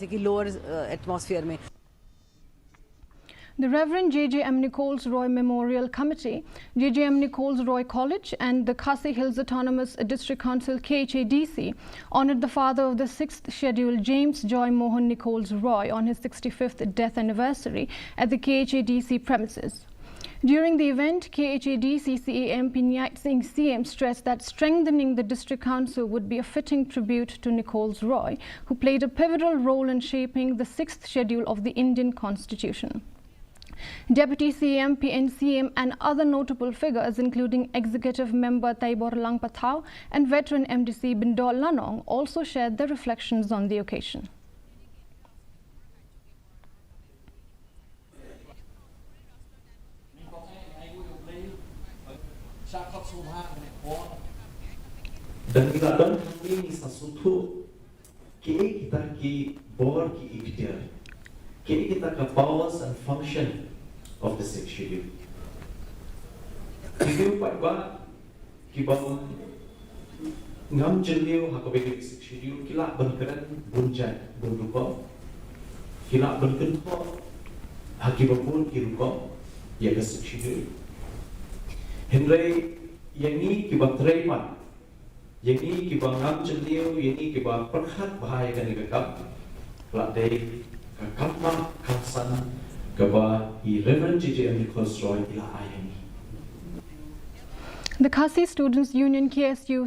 कि lower atmosphere में। The Reverend J.J.M. Nichols Roy Memorial Committee, J.J.M. Nichols Roy College and the Khasi Hills Autonomous District Council KHADC honored the father of the 6th schedule, James Joy Mohan Nichols Roy, on his 65th death anniversary at the KHADC premises. During the event, KHADC CAM Nyat Singh CM stressed that strengthening the district council would be a fitting tribute to Nichols Roy, who played a pivotal role in shaping the 6th schedule of the Indian Constitution. Deputy CM, PNCM and other notable figures including Executive Member Taibor Langpathau and veteran MDC Bindol Lanong also shared their reflections on the occasion. Dan kita don kami sasutu kita ki board ki ikhtiar kita ka powers and function of the 6th schedule. Kita patwa ki bang ngam jeliu hakabek 6th schedule kila berkeran bunjat bunrupa kila berkeran hakibapun ki rupa ya ka 6th schedule. Henry yang ni ki batreiman yang ini kita ngam jeliu, yang ini kita perhat bahaya kan kita pelatih kapma kapsan kaba Reverend J.J.M. Nichols Roy ila ayani. The Khasi Students Union KSU